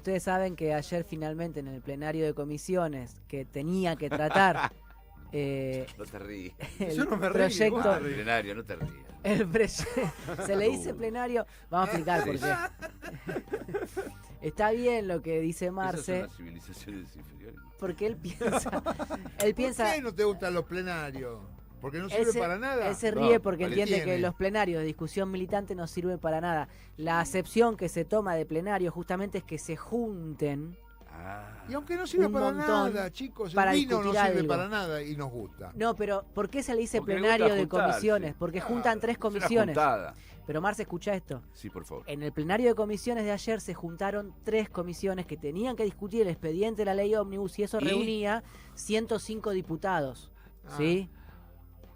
ustedes saben que ayer finalmente en el plenario de comisiones que tenía que tratar No te ríes. el Yo no me río, proyecto... vos te ríes. Plenario, no te rías. Se le dice plenario, vamos a explicar por qué. Está bien lo que dice Marce, Esas son las civilizaciones inferiores. porque él ¿Por piensa, qué no te gustan los plenarios? ¿Porque no él sirve se, para nada? él se No, ríe porque ¿cuál entiende tiene? que los plenarios de discusión militante no sirven para nada. La acepción que se toma de plenario justamente es que se junten. Y aunque no sirve un para montón nada, chicos, para el vino no discutir sirve algo. para nada y nos gusta. No, pero ¿por qué se le dice Porque le plenario gusta de juntarse. comisiones? Porque juntan tres Es una comisiones. juntada. Pero Marce, escucha esto. Sí, por favor. En el plenario de comisiones de ayer se juntaron tres comisiones que tenían que discutir el expediente de la ley ómnibus y eso ¿Y? reunía 105 diputados. ¿Sí?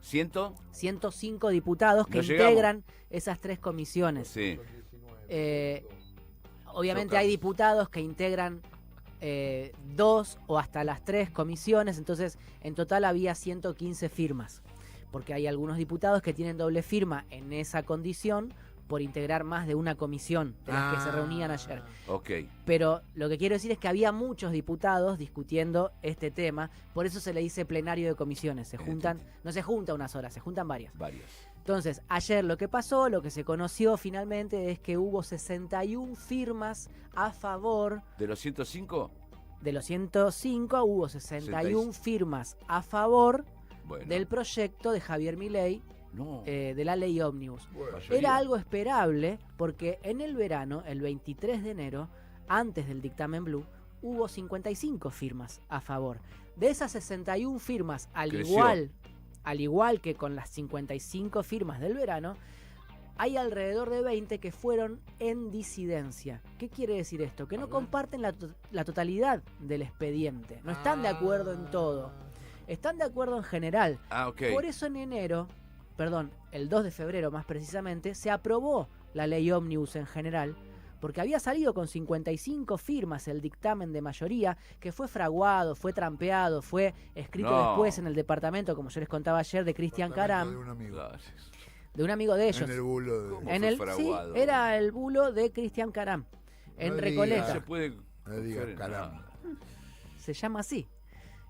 105 diputados que No llegamos. integran esas tres comisiones. Sí. Obviamente Chocamos. hay diputados que integran 2 o hasta las 3 comisiones, entonces en total había 115 firmas, porque hay algunos diputados que tienen doble firma en esa condición por integrar más de una comisión de las que se reunían ayer. Ok. Pero lo que quiero decir es que había muchos diputados discutiendo este tema, por eso se le dice plenario de comisiones. Se juntan, no se junta unas horas, se juntan varias. Varios. Entonces, ayer lo que pasó, lo que se conoció finalmente es que hubo 61 firmas a favor. ¿De los 105? De los 105 hubo 61 66. firmas a favor Bueno. del proyecto de Javier Milei, No. de la ley ómnibus. Bueno, Mayoría. Era algo esperable porque en el verano, el 23 de enero, antes del dictamen Blue, hubo 55 firmas a favor. De esas 61 firmas, Creció. al igual que con las 55 firmas del verano, hay alrededor de 20 que fueron en disidencia. ¿Qué quiere decir esto? Que no comparten la totalidad del expediente. No están de acuerdo en todo. Están de acuerdo en general. Ah, ok. Por eso en el 2 de febrero más precisamente, se aprobó la ley ómnibus en general, porque había salido con 55 firmas el dictamen de mayoría, que fue fraguado, fue trampeado, fue escrito No. después en el departamento, como yo les contaba ayer, de Cristian Departamento Caram, de un amigo. de un amigo de ellos. En el bulo de... ¿Cómo? En fue el, sí, fraguado? era el bulo de Cristian Caram, en No Recoleta. No se puede. No digas, confiar en caramba. nada. Se llama así.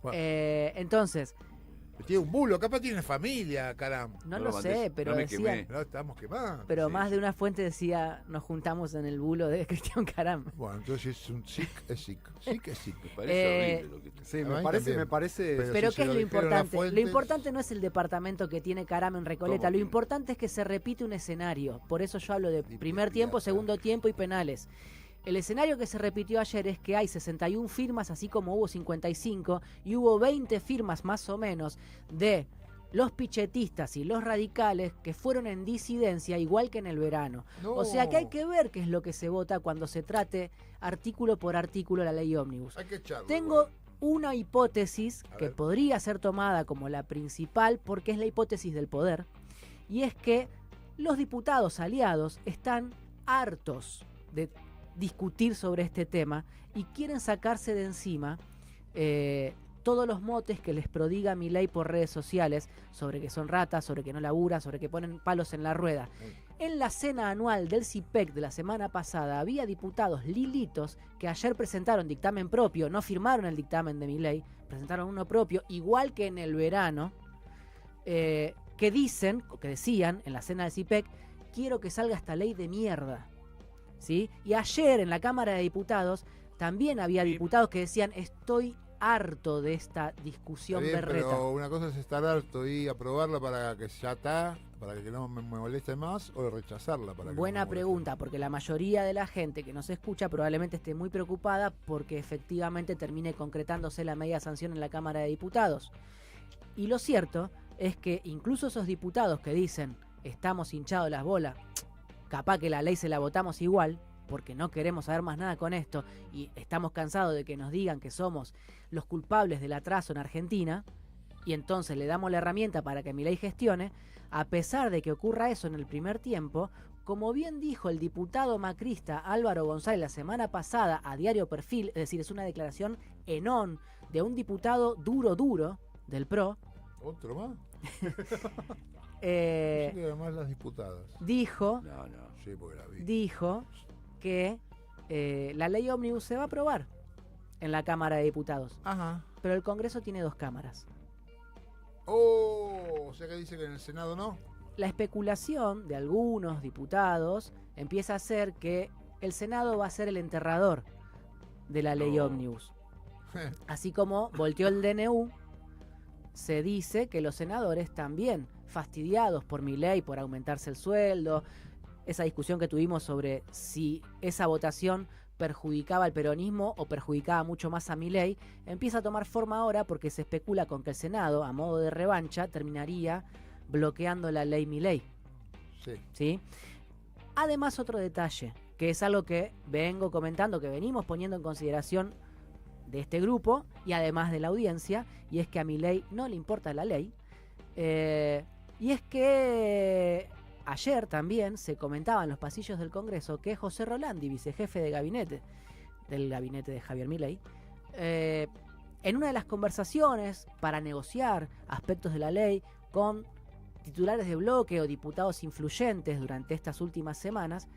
Bueno. Entonces, Tiene un bulo, capaz tiene familia, caramba. no No lo lo sé, mandes, pero no me decían... quemé. No, estamos quemados. Pero Sí, más sí. de una fuente decía, nos juntamos en el bulo de Cristian Caram. Bueno, entonces es un sic, es sic. Sic es sic. Me parece Eh, horrible lo que te... Sí, A me mí parece, también. me parece. Pero Pero si ¿qué se es lo lo dijeron las importante? Lo fuentes- importante no es el departamento que tiene Caram en Recoleta, ¿Cómo lo que? importante es que se repite un escenario. Por eso yo hablo de Limpia, primer tiempo, pirata. segundo tiempo y penales. El escenario que se repitió ayer es que hay 61 firmas, así como hubo 55, y hubo 20 firmas más o menos de los pichetistas y los radicales que fueron en disidencia, igual que en el verano. No. O sea que hay que ver qué es lo que se vota cuando se trate artículo por artículo la ley ómnibus. Hay que echarlo. Tengo igual. una hipótesis A que ver. podría ser tomada como la principal porque es la hipótesis del poder, y es que los diputados aliados están hartos de discutir sobre este tema y quieren sacarse de encima todos los motes que les prodiga Milei por redes sociales sobre que son ratas, sobre que no labura, sobre que ponen palos en la rueda. En la cena anual del CIPEC de la semana pasada había diputados lilitos que ayer presentaron dictamen propio, no firmaron el dictamen de Milei, presentaron uno propio, igual que en el verano, que dicen, o que decían en la cena del CIPEC, quiero que salga esta ley de mierda. ¿Sí? Y ayer en la Cámara de Diputados también había diputados que decían, estoy harto de esta discusión Está bien, berreta. pero una cosa es estar harto y aprobarla para que ya está, para que no me moleste más, o rechazarla para que Buena no me moleste. pregunta, porque la mayoría de la gente que nos escucha probablemente esté muy preocupada porque efectivamente termine concretándose la media sanción en la Cámara de Diputados. Y lo cierto es que incluso esos diputados que dicen estamos hinchados las bolas, capaz que la ley se la votamos igual, porque no queremos saber más nada con esto y estamos cansados de que nos digan que somos los culpables del atraso en Argentina, y entonces le damos la herramienta para que Milei gestione, a pesar de que ocurra eso en el primer tiempo, como bien dijo el diputado macrista Álvaro González la semana pasada a Diario Perfil, es decir, es una declaración enón de un diputado duro del PRO, ¿Otro más? Pensé que además las diputadas. dijo No, no. Sí, porque la vi. que la ley ómnibus se va a aprobar en la Cámara de Diputados, Ajá. pero el Congreso tiene 2 cámaras. O sea que dice que en el Senado no. La especulación de algunos diputados empieza a ser que el Senado va a ser el enterrador de la ley ómnibus. Así como volteó el DNU, se dice que los senadores también, fastidiados por Milei, por aumentarse el sueldo, esa discusión que tuvimos sobre si esa votación perjudicaba al peronismo o perjudicaba mucho más a Milei, empieza a tomar forma ahora porque se especula con que el Senado, a modo de revancha, terminaría bloqueando la ley Milei. Sí. ¿Sí? Además, otro detalle, que es algo que vengo comentando, que venimos poniendo en consideración de este grupo y además de la audiencia, y es que a Milei no le importa la ley, y es que ayer también se comentaba en los pasillos del Congreso que José Rolandi, vicejefe de gabinete del gabinete de Javier Milei, en una de las conversaciones para negociar aspectos de la ley con titulares de bloque o diputados influyentes durante estas últimas semanas,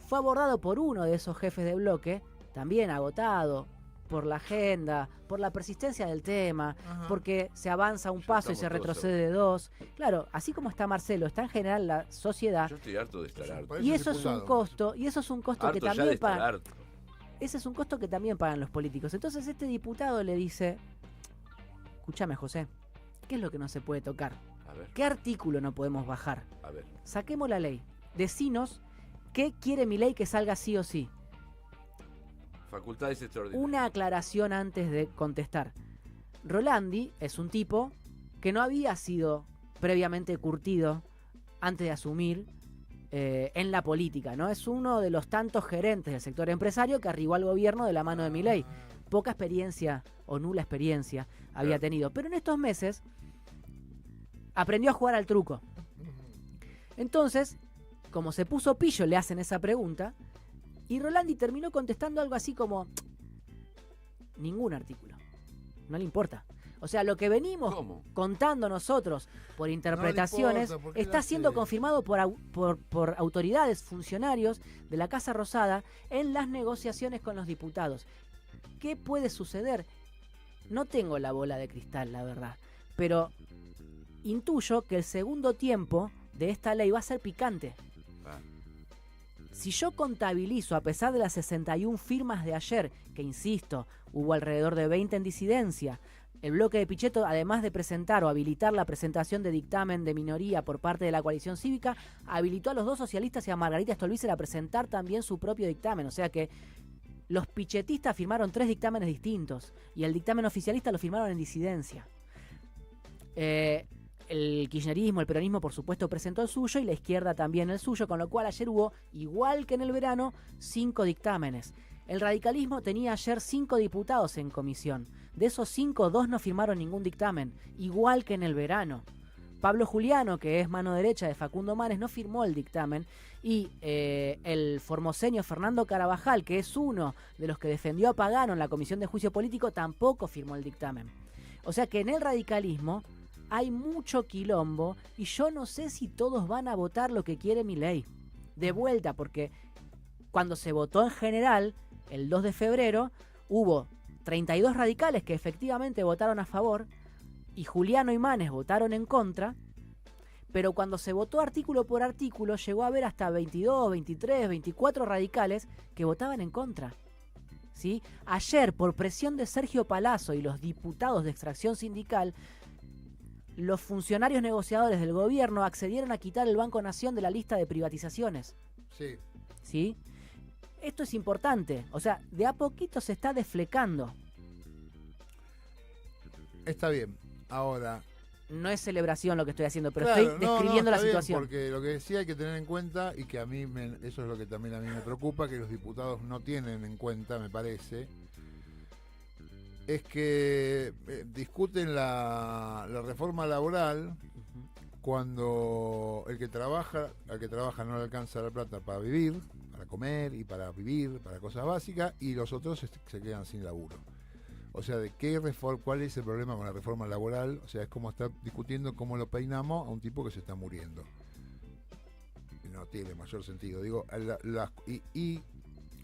fue abordado por uno de esos jefes de bloque, también agotado por la agenda, por la persistencia del tema, Ajá. porque se avanza un Ya paso y estamos se todos retrocede 2. Claro, así como está Marcelo, está en general la sociedad. Yo estoy harto de estar harto. Parece Y un eso es un diputado. costo, que Harto también ya de estar pagan. harto. Ese es un costo que también pagan los políticos. Entonces este diputado le dice, escúchame José, ¿qué es lo que no se puede tocar? A ver, ¿Qué artículo no podemos bajar? a ver. Saquemos la ley. Decinos qué quiere mi ley que salga sí o sí. Facultades extraordinarias. Una aclaración antes de contestar. Rolandi es un tipo que no había sido previamente curtido antes de asumir en la política, ¿no? Es uno de los tantos gerentes del sector empresario que arribó al gobierno de la mano de Milei. Poca experiencia o nula experiencia había Claro. tenido, pero en estos meses aprendió a jugar al truco. Entonces, como se puso pillo, le hacen esa pregunta y Rolandi terminó contestando algo así como ningún artículo, no le importa. O sea, lo que venimos ¿Cómo? contando nosotros por interpretaciones importa, porque está él siendo hace- confirmado por autoridades, funcionarios de la Casa Rosada en las negociaciones con los diputados. ¿Qué puede suceder? No tengo la bola de cristal, la verdad, pero intuyo que el segundo tiempo de esta ley va a ser picante. Ah, Si yo contabilizo, a pesar de las 61 firmas de ayer, que insisto, hubo alrededor de 20 en disidencia, el bloque de Pichetto, además de presentar o habilitar la presentación de dictamen de minoría por parte de la coalición cívica, habilitó a los 2 socialistas y a Margarita Stolbizer a presentar también su propio dictamen. O sea que los pichetistas firmaron 3 dictámenes distintos y el dictamen oficialista lo firmaron en disidencia. El kirchnerismo, el peronismo, por supuesto, presentó el suyo y la izquierda también el suyo, con lo cual ayer hubo, igual que en el verano, 5 dictámenes. El radicalismo tenía ayer 5 diputados en comisión. De esos 5, 2 no firmaron ningún dictamen, igual que en el verano. Pablo Juliano, que es mano derecha de Facundo Manes, no firmó el dictamen. Y el formoseño Fernando Carabajal, que es uno de los que defendió a Pagano en la Comisión de Juicio Político, tampoco firmó el dictamen. O sea que en el radicalismo hay mucho quilombo y yo no sé si todos van a votar lo que quiere Milei. De vuelta, porque cuando se votó en general, el 2 de febrero, hubo 32 radicales que efectivamente votaron a favor y Juliano y Manes votaron en contra, pero cuando se votó artículo por artículo llegó a haber hasta 22, 23, 24 radicales que votaban en contra. ¿Sí? Ayer, por presión de Sergio Palazzo y los diputados de extracción sindical, los funcionarios negociadores del gobierno accedieron a quitar el Banco Nación de la lista de privatizaciones. Sí. ¿Sí? Esto es importante, o sea, de a poquito se está desflecando. Está bien. Ahora, No es celebración lo que estoy haciendo, pero claro, estoy describiendo está la bien, situación. porque lo que sí hay que tener en cuenta, y que a mí eso es lo que también a mí me preocupa, que los diputados no tienen en cuenta, me parece, es que discuten la reforma laboral cuando al que trabaja no le alcanza la plata para vivir, para comer y para vivir, para cosas básicas, y los otros se quedan sin laburo. O sea, ¿cuál es el problema con la reforma laboral? O sea, es como estar discutiendo cómo lo peinamos a un tipo que se está muriendo. No tiene mayor sentido. Digo, y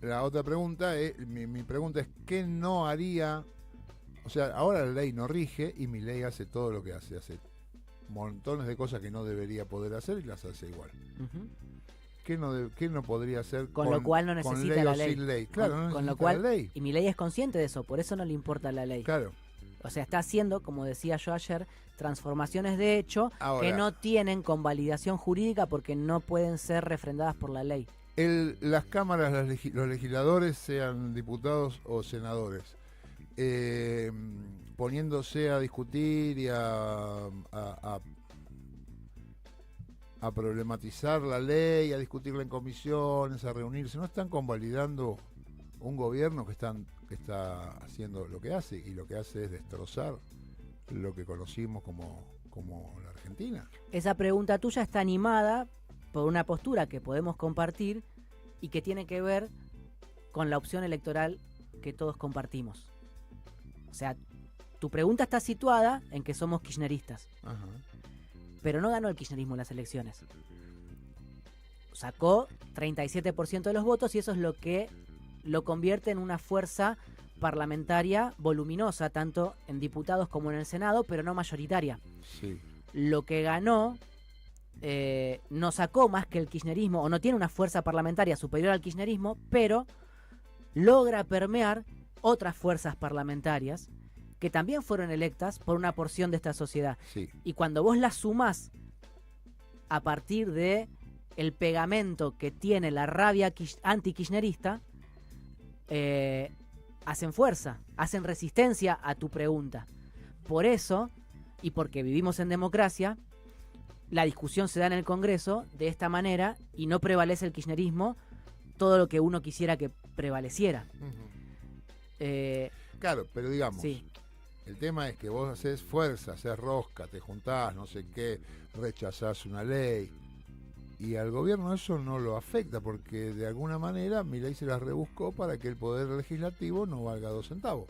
la otra pregunta es, mi pregunta es, ¿qué no haría? O sea, ahora la ley no rige y Milei hace todo lo que hace montones de cosas que no debería poder hacer y las hace igual. Ujú. ¿Qué no podría hacer Con lo cual no con necesita ley la o ley. sin ley? Claro, no Con necesita lo cual, la ley. y Milei es consciente de eso, por eso no le importa la ley. Claro. O sea, está haciendo, como decía yo ayer, transformaciones de hecho Ahora, que no tienen convalidación jurídica porque no pueden ser refrendadas por la ley. las cámaras, los legisladores, sean diputados o senadores, poniéndose a discutir y a problematizar la ley, a discutirla en comisiones, a reunirse, no están convalidando un gobierno que está haciendo lo que hace, y lo que hace es destrozar lo que conocimos como la Argentina. Esa pregunta tuya está animada por una postura que podemos compartir y que tiene que ver con la opción electoral que todos compartimos. O sea, tu pregunta está situada en que somos kirchneristas, Ajá. pero no ganó el kirchnerismo en las elecciones. Sacó 37% de los votos y eso es lo que lo convierte en una fuerza parlamentaria voluminosa, tanto en diputados como en el Senado, pero no mayoritaria. Sí. Lo que ganó no sacó más que el kirchnerismo, o no tiene una fuerza parlamentaria superior al kirchnerismo, pero logra permear otras fuerzas parlamentarias que también fueron electas por una porción de esta sociedad. Sí. Y cuando vos las sumás a partir de el pegamento que tiene la rabia anti-kirchnerista, hacen fuerza, hacen resistencia a tu pregunta. Por eso, y porque vivimos en democracia, la discusión se da en el Congreso de esta manera y no prevalece el kirchnerismo, todo lo que uno quisiera que prevaleciera. Claro, pero digamos, Sí. el tema es que vos haces fuerza, haces rosca, te juntás, no sé qué, rechazás una ley, y al gobierno eso no lo afecta, porque de alguna manera Milei se las rebuscó para que el poder legislativo no valga 2 centavos.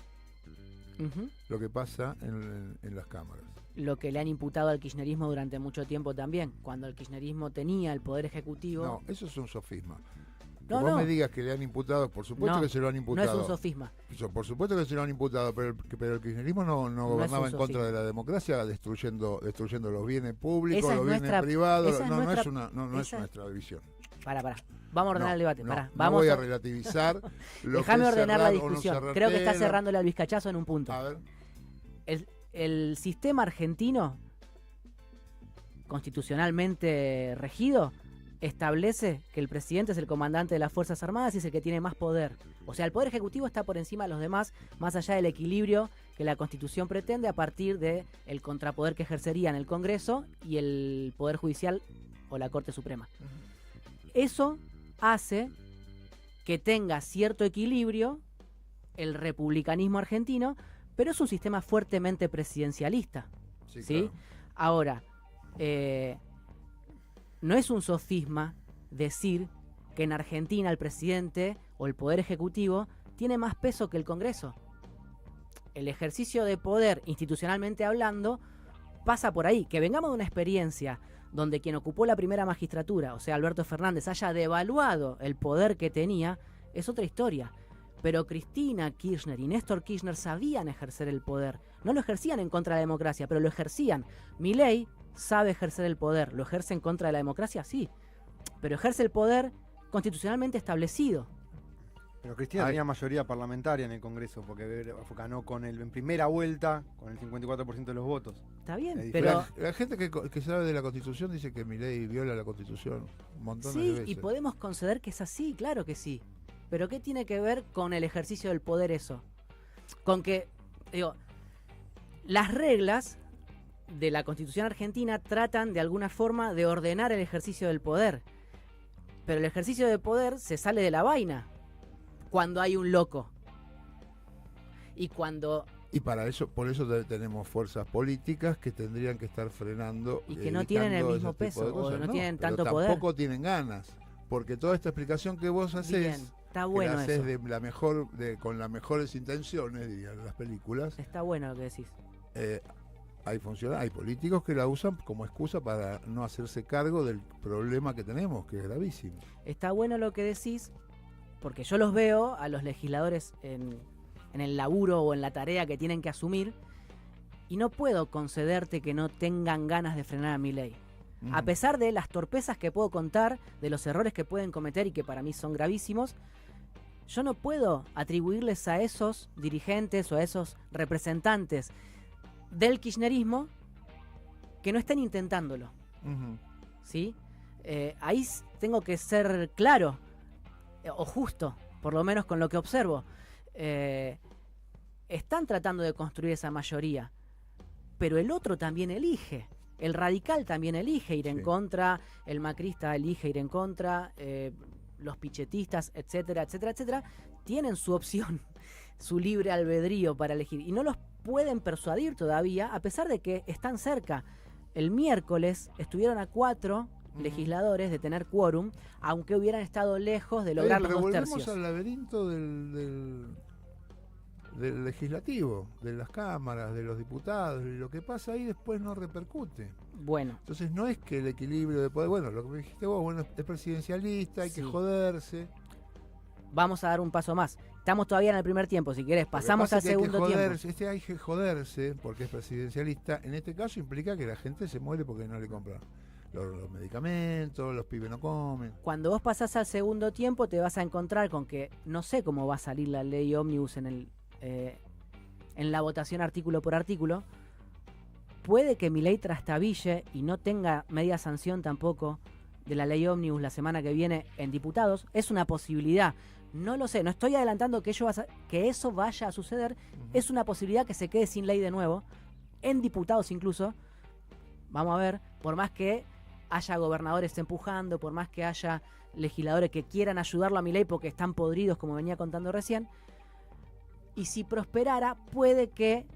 Ujú. Lo que pasa en las cámaras. Lo que le han imputado al kirchnerismo durante mucho tiempo también. Cuando el kirchnerismo tenía el poder ejecutivo... No, eso es un sofisma. Que No, vos no. me digas que le han imputado, por supuesto No, que se lo han No imputado. es un sofisma. Por supuesto que se lo han imputado, pero el kirchnerismo no gobernaba es un en contra sofisma. de la democracia, destruyendo los bienes públicos, Esa es los bienes nuestra- privados. esa es No nuestra- es esa- nuestra visión. Pará. Vamos a ordenar el debate. Pará. No Vamos voy a a... relativizar. Lo Déjame que es ordenar la cerrar o no discusión. cerrar Creo que está tela. cerrándole al Vizcachazo en un punto. A ver, El sistema argentino, constitucionalmente regido, establece que el presidente es el comandante de las Fuerzas Armadas y es el que tiene más poder. O sea, el poder ejecutivo está por encima de los demás, más allá del equilibrio que la Constitución pretende a partir del contrapoder que ejercerían el Congreso y el Poder Judicial o la Corte Suprema. Eso hace que tenga cierto equilibrio el republicanismo argentino, pero es un sistema fuertemente presidencialista. sí, ¿Sí? claro. Ahora, no es un sofisma decir que en Argentina el presidente o el poder ejecutivo tiene más peso que el Congreso. El ejercicio de poder, institucionalmente hablando, pasa por ahí. Que vengamos de una experiencia donde quien ocupó la primera magistratura, o sea, Alberto Fernández, haya devaluado el poder que tenía, es otra historia. Pero Cristina Kirchner y Néstor Kirchner sabían ejercer el poder. No lo ejercían en contra de la democracia, pero lo ejercían. Milei sabe ejercer el poder. ¿Lo ejerce en contra de la democracia? Sí. Pero ejerce el poder constitucionalmente establecido. Pero Cristina tenía mayoría parlamentaria en el Congreso, porque ganó en primera vuelta con el 54% de los votos. Está bien, Es pero... La gente que sabe de la Constitución dice que Milei viola la Constitución un montón de Sí, veces. y podemos conceder que es así, claro que sí. Pero ¿qué tiene que ver con el ejercicio del poder eso? Con que, digo, las reglas de la Constitución argentina tratan de alguna forma de ordenar el ejercicio del poder. Pero el ejercicio del poder se sale de la vaina cuando hay un loco. Y cuando... Y por eso tenemos fuerzas políticas que tendrían que estar frenando Y que no tienen el evitando mismo ese tipo de peso, o cosas. no tienen pero tanto poder. Tampoco tienen ganas, porque toda esta explicación que vos haces, Bien, está que bueno la haces eso. con las mejores intenciones, dirían las películas, Está bueno lo que decís. hay políticos que la usan como excusa para no hacerse cargo del problema que tenemos, que es gravísimo. Está bueno lo que decís porque yo los veo a los legisladores en el laburo o en la tarea que tienen que asumir, y no puedo concederte que no tengan ganas de frenar a Milei. A pesar de las torpezas que puedo contar, de los errores que pueden cometer y que para mí son gravísimos, yo no puedo atribuirles a esos dirigentes o a esos representantes del kirchnerismo que no estén intentándolo. ¿Sí? Ahí tengo que ser claro, o justo, por lo menos con lo que observo. Están tratando de construir esa mayoría, pero el otro también elige. El radical también elige ir en contra, el macrista elige ir en contra, los pichetistas, etcétera, etcétera, etcétera, tienen su opción, su libre albedrío para elegir. Y no los pueden persuadir todavía, a pesar de que están cerca. El miércoles estuvieron a 4 legisladores de tener quórum, aunque hubieran estado lejos de lograr los 2 tercios. Volvemos al laberinto del legislativo, de las cámaras, de los diputados, y lo que pasa ahí después no repercute. Bueno. Entonces no es que el equilibrio de poder, bueno, lo que me dijiste vos, bueno, es presidencialista, hay que joderse. Vamos a dar un paso más. Estamos todavía en el primer tiempo, si querés, pasamos al segundo tiempo. Hay que joderse porque es presidencialista. En este caso implica que la gente se muere porque no le compran los medicamentos, los pibes no comen. Cuando vos pasás al segundo tiempo te vas a encontrar con que no sé cómo va a salir la ley ómnibus en la votación artículo por artículo. Puede que Milei trastabille y no tenga media sanción tampoco de la ley ómnibus la semana que viene en diputados. Es una posibilidad. No lo sé, no estoy adelantando que eso vaya a suceder. Es una posibilidad que se quede sin ley de nuevo, en diputados incluso. Vamos a ver, por más que haya gobernadores empujando, por más que haya legisladores que quieran ayudarlo a Milei porque están podridos, como venía contando recién. Y si prosperara, puede que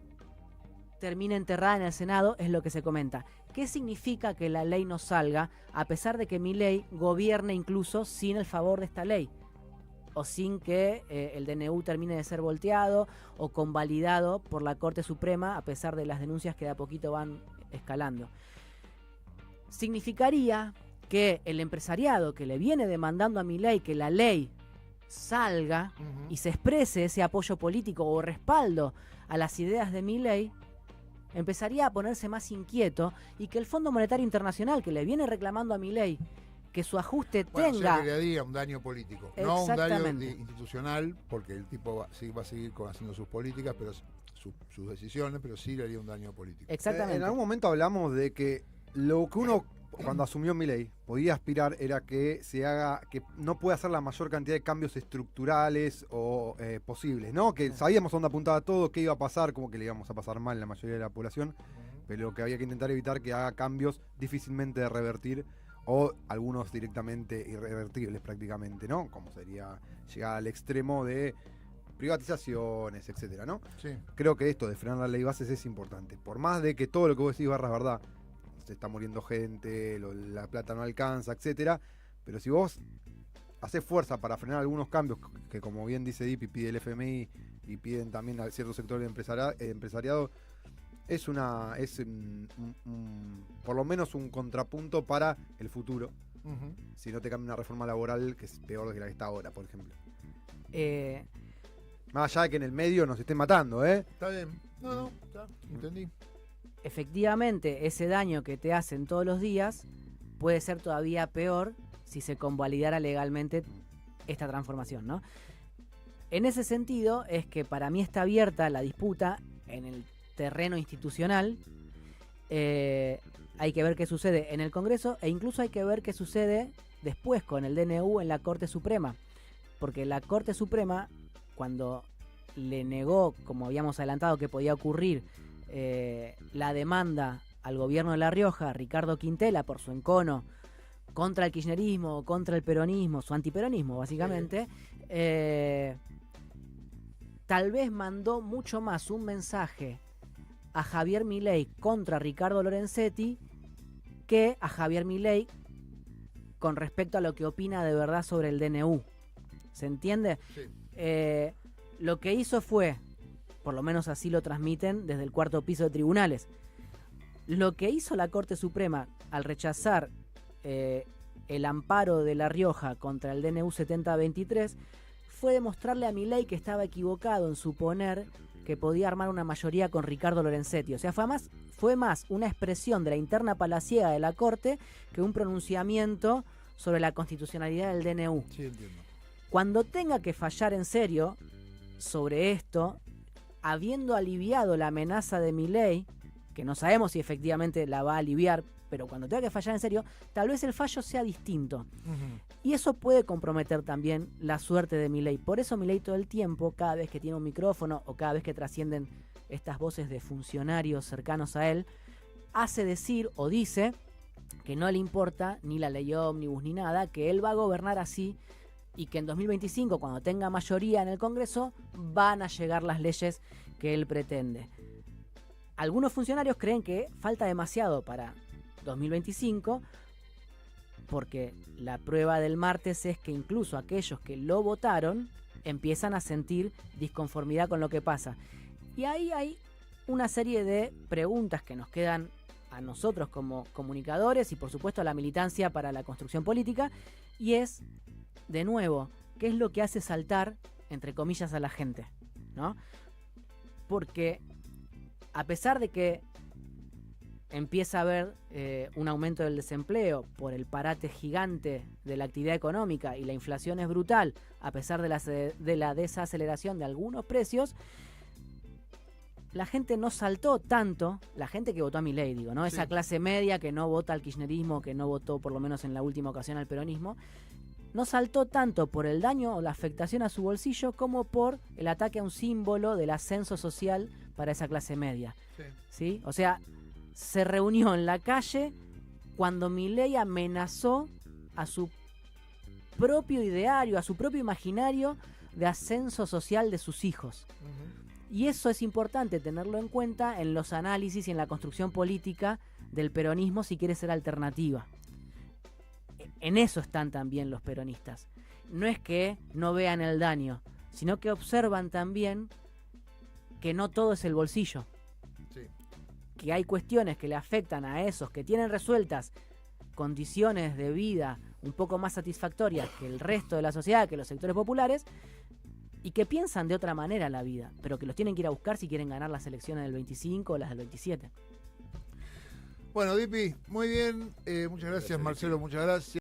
termine enterrada en el Senado, es lo que se comenta. ¿Qué significa que la ley no salga, a pesar de que Milei gobierne incluso sin el favor de esta ley? O sin que el DNU termine de ser volteado o convalidado por la Corte Suprema, a pesar de las denuncias que de a poquito van escalando. Significaría que el empresariado que le viene demandando a Milei que la ley salga y se exprese ese apoyo político o respaldo a las ideas de Milei, empezaría a ponerse más inquieto, y que el Fondo Monetario Internacional, que le viene reclamando a Milei que su ajuste tenga... O sea, que le haría un daño político, no un daño institucional, porque el tipo va a seguir haciendo sus políticas, pero sus decisiones, pero sí le haría un daño político. Exactamente. En algún momento hablamos de que lo que uno, cuando asumió Milei, podía aspirar era que se haga, que no puede hacer la mayor cantidad de cambios estructurales o posibles, ¿no? Que sabíamos a dónde apuntaba todo, qué iba a pasar, como que le íbamos a pasar mal en la mayoría de la población, pero que había que intentar evitar que haga cambios difícilmente de revertir, o algunos directamente irrevertibles prácticamente, ¿no? Como sería llegar al extremo de privatizaciones, etcétera, ¿no? Sí. Creo que esto de frenar la ley bases es importante. Por más de que todo lo que vos decís, Barra, es verdad, se está muriendo gente, la plata no alcanza, etcétera, pero si vos haces fuerza para frenar algunos cambios que, como bien dice Dipi, pide el FMI y piden también a ciertos sectores empresariado, es por lo menos un contrapunto para el futuro. Si no te cambia una reforma laboral que es peor que la que está ahora, por ejemplo. Más allá de que en el medio nos estén matando, Está bien. No, está. Entendí. Efectivamente, ese daño que te hacen todos los días puede ser todavía peor si se convalidara legalmente esta transformación, ¿no? En ese sentido es que para mí está abierta la disputa en el terreno institucional. Hay que ver qué sucede en el Congreso, e incluso hay que ver qué sucede después con el DNU en la Corte Suprema, porque la Corte Suprema, cuando le negó, como habíamos adelantado que podía ocurrir, la demanda al gobierno de La Rioja, Ricardo Quintela, por su encono contra el kirchnerismo, contra el peronismo, su antiperonismo básicamente, tal vez mandó mucho más un mensaje a Javier Milei contra Ricardo Lorenzetti que a Javier Milei con respecto a lo que opina de verdad sobre el DNU. ¿Se entiende? Sí. Lo que hizo fue, por lo menos así lo transmiten desde el cuarto piso de tribunales, lo que hizo la Corte Suprema al rechazar el amparo de La Rioja contra el DNU 7023 fue demostrarle a Milei que estaba equivocado en suponer que podía armar una mayoría con Ricardo Lorenzetti. O sea, fue más una expresión de la interna palaciega de la Corte que un pronunciamiento sobre la constitucionalidad del DNU. Sí, entiendo. Cuando tenga que fallar en serio sobre esto, habiendo aliviado la amenaza de Milei, que no sabemos si efectivamente la va a aliviar, pero cuando tenga que fallar en serio, tal vez el fallo sea distinto. Y eso puede comprometer también la suerte de Milei. Por eso Milei todo el tiempo, cada vez que tiene un micrófono o cada vez que trascienden estas voces de funcionarios cercanos a él, hace decir o dice que no le importa ni la ley ómnibus ni nada, que él va a gobernar así y que en 2025, cuando tenga mayoría en el Congreso, van a llegar las leyes que él pretende. Algunos funcionarios creen que falta demasiado para 2025, porque la prueba del martes es que incluso aquellos que lo votaron empiezan a sentir disconformidad con lo que pasa. Y ahí hay una serie de preguntas que nos quedan a nosotros como comunicadores y por supuesto a la militancia para la construcción política, y es, de nuevo, ¿qué es lo que hace saltar, entre comillas, a la gente? ¿No? Porque a pesar de que empieza a haber un aumento del desempleo por el parate gigante de la actividad económica y la inflación es brutal, a pesar de la desaceleración de algunos precios, la gente no saltó tanto, la gente que votó a Milei, digo, ¿no? Sí. Esa clase media que no vota al kirchnerismo, que no votó por lo menos en la última ocasión al peronismo, no saltó tanto por el daño o la afectación a su bolsillo como por el ataque a un símbolo del ascenso social para esa clase media. Sí. ¿Sí? O sea, se reunió en la calle cuando Milei amenazó a su propio ideario, a su propio imaginario de ascenso social de sus hijos. Y eso es importante tenerlo en cuenta en los análisis y en la construcción política del peronismo si quiere ser alternativa. En eso están también los peronistas. No es que no vean el daño, sino que observan también que no todo es el bolsillo. Sí. Que hay cuestiones que le afectan a esos que tienen resueltas condiciones de vida un poco más satisfactorias que el resto de la sociedad, que los sectores populares, y que piensan de otra manera la vida, pero que los tienen que ir a buscar si quieren ganar las elecciones del 25 o las del 27. Bueno, Dipi, muy bien. Muchas gracias, Marcelo, muchas gracias.